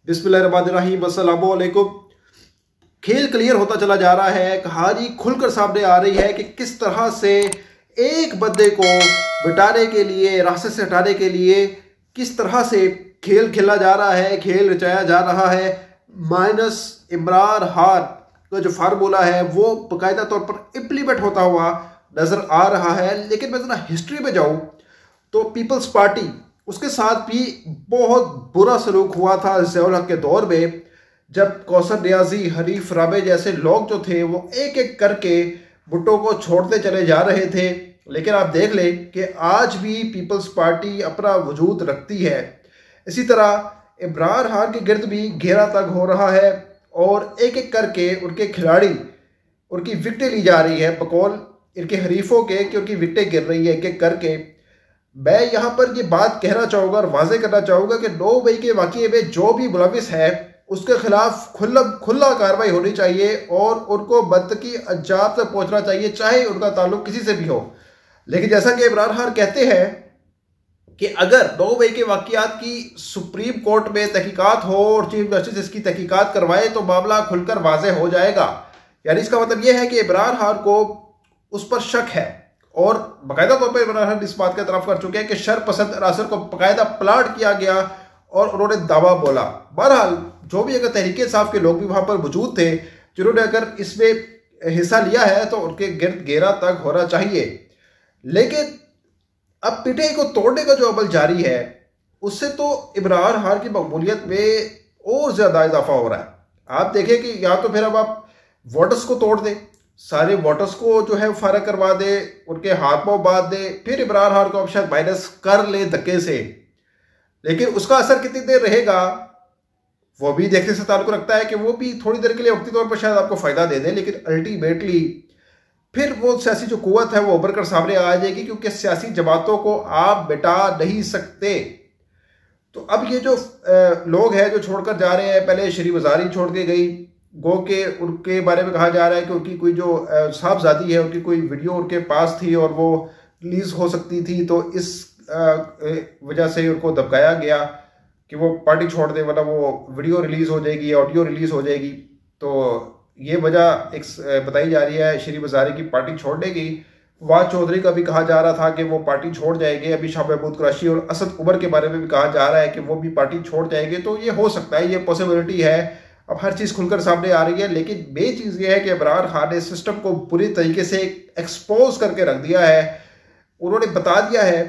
बिस्मिल्लाहिर्रहमानिर्रहीम, अस्सलामु अलैकुम। खेल क्लियर होता चला जा रहा है, कहानी खुलकर सामने आ रही है कि किस तरह से एक बंदे को मिटाने के लिए, रास्ते से हटाने के लिए किस तरह से खेल खेला जा रहा है, खेल रचाया जा रहा है। माइनस इमरान खान का जो फार्मूला है वो बाकायदा तौर पर इम्प्लीमेंट होता हुआ नजर आ रहा है। लेकिन मैं जरा हिस्ट्री में जाऊं तो पीपल्स पार्टी, उसके साथ भी बहुत बुरा सलूक हुआ था ज़ियाउल हक के दौर में, जब कौसर नियाजी, हनीफ राबे जैसे लोग जो थे वो एक एक करके भुट्टो को छोड़ते चले जा रहे थे। लेकिन आप देख लें कि आज भी पीपल्स पार्टी अपना वजूद रखती है। इसी तरह इमरान खान के गिर्द भी घेरा तंग हो रहा है और एक एक करके उनके खिलाड़ी, उनकी विकटें ली जा रही है बकौल इनके हरीफों के कि उनकी विकटें गिर रही है एक एक करके। मैं यहाँ पर ये बात कहना चाहूँगा और वाजे करना चाहूँगा कि 9 मई के वाक़ये में जो भी मुलविस है उसके खिलाफ खुला कार्रवाई होनी चाहिए और उनको मुंतकी अंजाम तक पहुँचना चाहिए, चाहे उनका ताल्लुक किसी से भी हो। लेकिन जैसा कि इमरान खान कहते हैं कि अगर 9 मई के वाक़यात की सुप्रीम कोर्ट में तहकीकात हो और चीफ जस्टिस इसकी तहकीकात करवाए तो मामला खुलकर वाजे हो जाएगा। यानी इसका मतलब यह है कि इमरान खान को उस पर शक है और बाकायदा तौर पर इमरान खान इस बात का इतराफ़ कर चुके हैं कि शर पसंद अनासर को बाकायदा प्लाट किया गया और उन्होंने दावा बोला। बहरहाल जो भी अगर तहरीक इंसाफ के लोग भी वहां पर मौजूद थे जिन्होंने अगर इसमें हिस्सा लिया है तो उनके गिर्द घेरा तक होना चाहिए। लेकिन अब पीटीआई को तोड़ने का जो अमल जारी है उससे तो इमरान खान की मकबूलियत में और ज्यादा इजाफा हो रहा है। आप देखें कि या तो फिर अब आप वोटर्स को तोड़ दें, सारे वोटर्स को जो है फारग करवा दे, उनके हाथ पांव बांध दे, फिर इमरान खान को अब शायद माइनस कर ले धक्के से। लेकिन उसका असर कितनी देर रहेगा वो भी देखने से ताल्लुक रखता है कि वो भी थोड़ी देर के लिए वक्ती तौर पर शायद आपको फायदा दे दे, लेकिन अल्टीमेटली फिर वो सियासी जो कुव्वत है वो उभर कर सामने आ जाएगी, क्योंकि सियासी जमातों को आप मिटा नहीं सकते। तो अब ये जो लोग हैं जो छोड़कर जा रहे हैं, पहले शरीफ वजारी छोड़ के गई, गो के उनके बारे में कहा जा रहा है कि उनकी कोई जो साहबजादी है उनकी कोई वीडियो उनके पास थी और वो रिलीज हो सकती थी, तो इस वजह से उनको दबकाया गया कि वो पार्टी छोड़ दे वरना वो वीडियो रिलीज हो जाएगी, ऑडियो रिलीज हो जाएगी। तो ये वजह एक बताई जा रही है शरीफ वजारी की पार्टी छोड़ने की। फवाद चौधरी का भी कहा जा रहा था कि वो पार्टी छोड़ जाएंगे। अभी शाह महमूद कुरैशी और असद उमर के बारे में भी कहा जा रहा है कि वो भी पार्टी छोड़ जाएंगे। तो ये हो सकता है, ये पॉसिबिलिटी है। अब हर चीज़ खुलकर सामने आ रही है। लेकिन मेन चीज़ ये है कि इमरान खान ने सिस्टम को पूरी तरीके से एक्सपोज करके रख दिया है। उन्होंने बता दिया है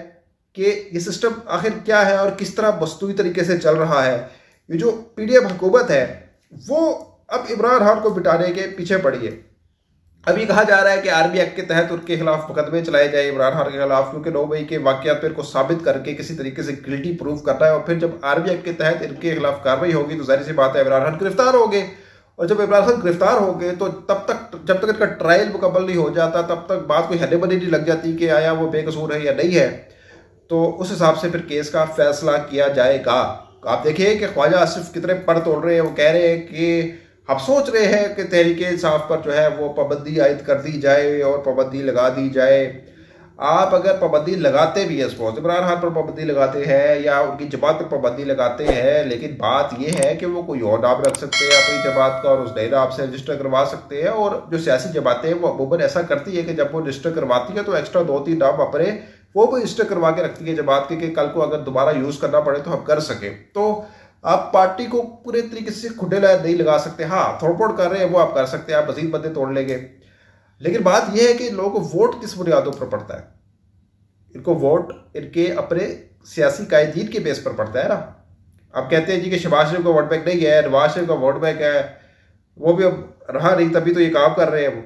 कि ये सिस्टम आखिर क्या है और किस तरह मस्तूरी तरीके से चल रहा है। ये जो पीडीएम हुकूमत है वो अब इमरान खान को मिटाने के पीछे पड़ी है। अभी कहा जा रहा है कि आर्मी एक्ट के तहत उनके खिलाफ मुकदमे चलाए जाए इमरान खान के खिलाफ, क्योंकि 9 मई के वाकयात पर को साबित करके किसी तरीके से गिल्टी प्रूव करना है। और फिर जब आर्मी एक्ट के तहत इनके खिलाफ कार्रवाई होगी तो जाहिर सी बात है इमरान खान गिरफ्तार होंगे। और जब इमरान खान गिरफ्तार होंगे तो तब तक, जब तक इनका ट्रायल मुकम्मल नहीं हो जाता, तब तक बात कोई हने बनी नहीं लग जाती कि आया वो बेकसूर है या नहीं है। तो उस हिसाब से फिर केस का फैसला किया जाएगा। आप देखिए कि ख्वाजा आसिफ कितने पर तोड़ रहे हैं। वो कह रहे हैं कि हम सोच रहे हैं कि तहरीक इंसाफ पर जो है वो पाबंदी आयद कर दी जाए और पाबंदी लगा दी जाए। आप अगर पाबंदी लगाते भी है, सपोज इमरान खान पर पाबंदी लगाते हैं या उनकी जमात पर पाबंदी लगाते हैं, लेकिन बात यह है कि वो कोई और नाम रख सकते हैं अपनी जमात का और उस नए नाम से रजिस्टर करवा सकते हैं। और जो सियासी जमातें हैं वो अमूमन ऐसा करती है कि जब वो रजिस्टर करवाती है तो एक्स्ट्रा 2-3 नाम अपने वो भी रजिस्टर करवा के रखती है जमात के कि कल को अगर दोबारा यूज़ करना पड़े तो हम कर सकें। तो आप पार्टी को पूरे तरीके से खुडे नहीं लगा सकते। हाँ, थोड़ कर रहे हैं वो आप कर सकते हैं, आप मजीद बंदे तोड़ लेंगे। लेकिन बात यह है कि लोगों को वोट किस बुनियादों पर पड़ता है। इनको वोट इनके अपने सियासी कायदीन के बेस पर पड़ता है ना। आप कहते हैं जी कि शहबाज शरीफ का वोट बैंक नहीं है, नवाज शरीफ का वोट बैंक है, वो भी अब रहा नहीं तभी तो ये काम कर रहे हैं।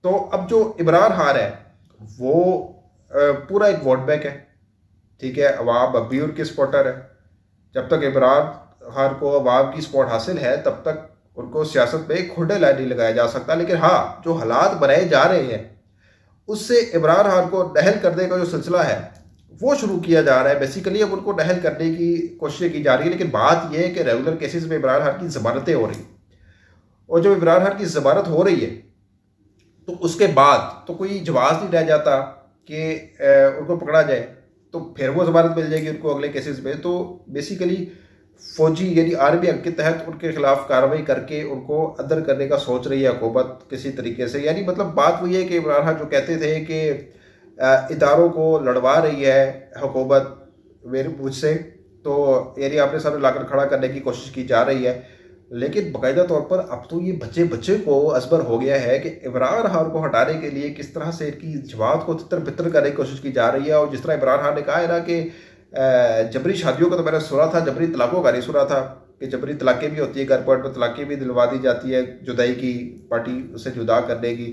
तो अब जो इमरान खान है वो पूरा एक वोट बैंक है, ठीक है। अवाम अब भी उनके सपोर्टर है। जब तक इमरान खान को अवाम की सपोर्ट हासिल है तब तक उनको सियासत में खुडे लाइन नहीं लगाया जा सकता। लेकिन हाँ, जो हालात बनाए जा रहे हैं उससे इमरान खान को नहल करने का जो सिलसिला है वो शुरू किया जा रहा है। बेसिकली अब उनको नहल करने की कोशिश की जा रही है। लेकिन बात यह है कि रेगुलर केसेस में इमरान खान की जमानतें हो रही, और जब इमरान खान की जमानत हो रही है तो उसके बाद तो कोई जवाब नहीं रह जाता कि उनको पकड़ा जाए, तो फिर वो जमानत मिल जाएगी उनको अगले केसेस में। तो बेसिकली फौजी यानी आर्मी एक्ट के तहत उनके खिलाफ कार्रवाई करके उनको अंदर करने का सोच रही है हुकूमत किसी तरीके से। यानी मतलब बात वही है कि इमरान खान जो कहते थे कि इदारों को लड़वा रही है हुकूमत मेरे मुझसे, तो यानी आपने सामने लाकर खड़ा करने की कोशिश की जा रही है, लेकिन बाकायदा तौर पर अब तो ये बच्चे बच्चे को असबर हो गया है कि इमरान खान को हटाने के लिए किस तरह से इनकी जमात को तितर बितर करने की कोशिश की जा रही है। और जिस तरह इमरान खान ने कहा है ना कि जबरी शादियों का तो मैंने सुना था, जबरी तलाकों का नहीं सुना था कि जबरी तलाक़ें भी होती है, घर पर तलाक़ें भी दिलवा दी जाती है जुदाई की, पार्टी से जुदा करने की।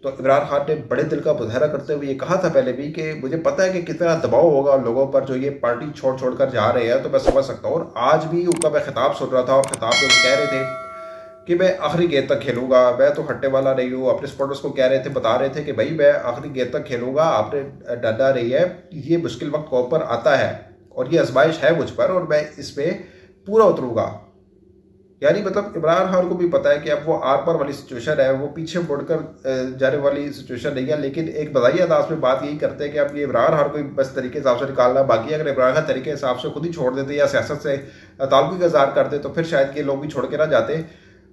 तो इमरान खान ने बड़े दिल का मुजाहरा करते हुए ये कहा था पहले भी कि मुझे पता है कि कितना दबाव होगा उन लोगों पर जो ये पार्टी छोड़ कर जा रहे हैं, तो मैं समझ सकता हूँ। और आज भी उनका मैं खिताब सुन रहा था और खिताब में वो कह रहे थे कि मैं आखिरी गेंद तक खेलूंगा, मैं तो हटने वाला नहीं हूँ। अपने सपोर्टर्स को कह रहे थे, बता रहे थे कि भाई मैं आखिरी गेंद तक खेलूंगा, आपने डरना नहीं है, ये मुश्किल वक्त कौम पर आता है और ये आजमाइश है मुझ पर और मैं इसमें पूरा उतरूंगा। यानी मतलब इमरान खान को भी पता है कि अब वो आर पार वाली सिचुएशन है, वो पीछे मुड़कर जाने वाली सिचुएशन नहीं है, लेकिन एक बधाई अंदाज में बात यही करते हैं कि अब ये इमरान खान को बस तरीके हिसाब से निकालना बाकी है। अगर इमरान खान तरीके हिसाब से खुद ही छोड़ देते या सियासत से ताल्लुक इज़हार करते तो फिर शायद ये लोग भी छोड़ के ना जाते।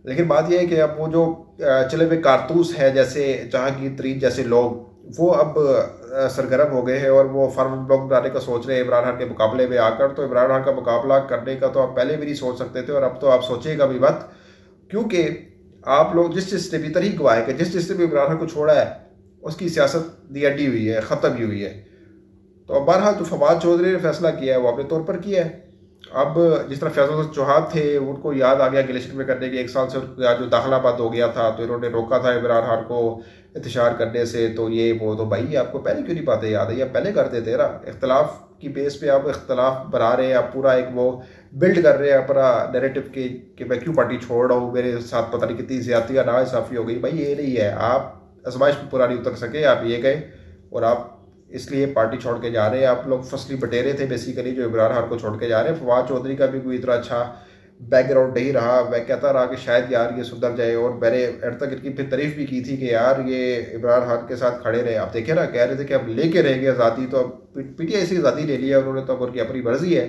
लेकिन बात यह है कि अब वो जो चले हुए कारतूस है जैसे जहांगीर तरीन जैसे लोग, वो अब सरगर्म हो गए हैं और वो फार्मर ब्लॉक बनाने का सोच रहे हैं इमरान खान के मुकाबले में आकर। तो इमरान खान का मुकाबला करने का तो आप पहले भी नहीं सोच सकते थे और अब तो आप सोचिएगा भी मत, क्योंकि आप लोग जिसने भी तरह गवाए कि जिसने भी इमरान खान को छोड़ा है उसकी सियासत दी अड्डी हुई है, ख़त्म ही हुई है। तो अब बहरहाल जो फवाद चौधरी ने फैसला किया है वो अपने तौर पर किया है। अब जिस तरह फैसल चौहान थे उनको याद आ गया गिलेशन में करने के, 1 साल से उनका जो दाखिला बंद हो गया था तो इन्होंने रोका था इमरान खान को इंतशार करने से, तो ये वो, तो भाई आपको पहले क्यों नहीं बातें याद है, या पहले कर देते ना। इख्तलाफ की बेस पे आप इख्तलाफ बना रहे हैं, आप पूरा एक वो बिल्ड कर रहे हैं अपना नैरेटिव के कि मैं क्यों पार्टी छोड़ रहा हूँ, मेरे साथ पता नहीं कितनी ज्यादतियाँ नाइंसाफ़ी हो गई। भाई ये नहीं है, आप आजमाइश में पूरा नहीं उतर सके, आप ये गए और आप इसलिए पार्टी छोड़ के जा रहे हैं। आप लोग फसली बटेरे थे बेसिकली जो इमरान खान को छोड़ के जा रहे हैं। फवाद चौधरी का भी कोई इतना अच्छा बैकग्राउंड नहीं रहा, मैं कहता रहा कि शायद यार ये सुधर जाए और मैंने एंड तक इनकी फिर तारीफ भी की थी कि यार ये इमरान खान के साथ खड़े रहे। आप देखे ना, कह रहे थे कि अब लेके रहेंगे आज़ादी, तो अब पीटीआई से आज़ादी ले लिया उन्होंने, तो अब उनकी अपनी मर्जी है।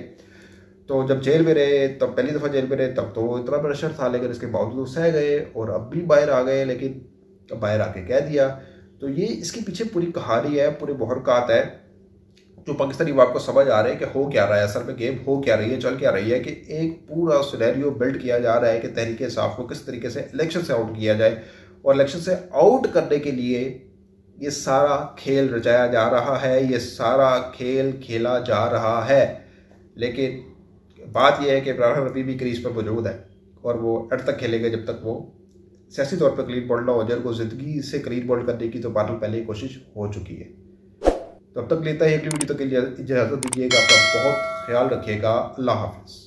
तो जब जेल में रहे, तब पहली दफ़ा जेल में रहे तब तो इतना प्रेशर था, लेकिन इसके बावजूद सह गए और अब भी बाहर आ गए, लेकिन अब बाहर आके कह दिया। तो ये इसके पीछे पूरी कहानी है, पूरे मुहरकात है जो पाकिस्तानी वाप को समझ आ रहे हैं कि हो क्या रहा है, असल में गेम हो क्या रही है, चल क्या रही है, कि एक पूरा सिनेरियो बिल्ड किया जा रहा है कि तहरीक इंसाफ को किस तरीके से इलेक्शन से आउट किया जाए। और इलेक्शन से आउट करने के लिए ये सारा खेल रचाया जा रहा है, ये सारा खेल खेला जा रहा है। लेकिन बात यह है कि इमरान खान अभी भी क्रीज पर मौजूद है और वो एंड तक खेलेंगे जब तक वो सियासी तौर पर क्लीन बोल्ड ना हो जाए। उनको जिंदगी से क्लीन बोल्ड करने की तो बार पहले ही कोशिश हो चुकी है। तो अब तक लेता है अगली वीडियो तक के लिए इजाज़त दीजिएगा। आपका बहुत ख्याल रखिएगा। अल्लाह हाफिज़।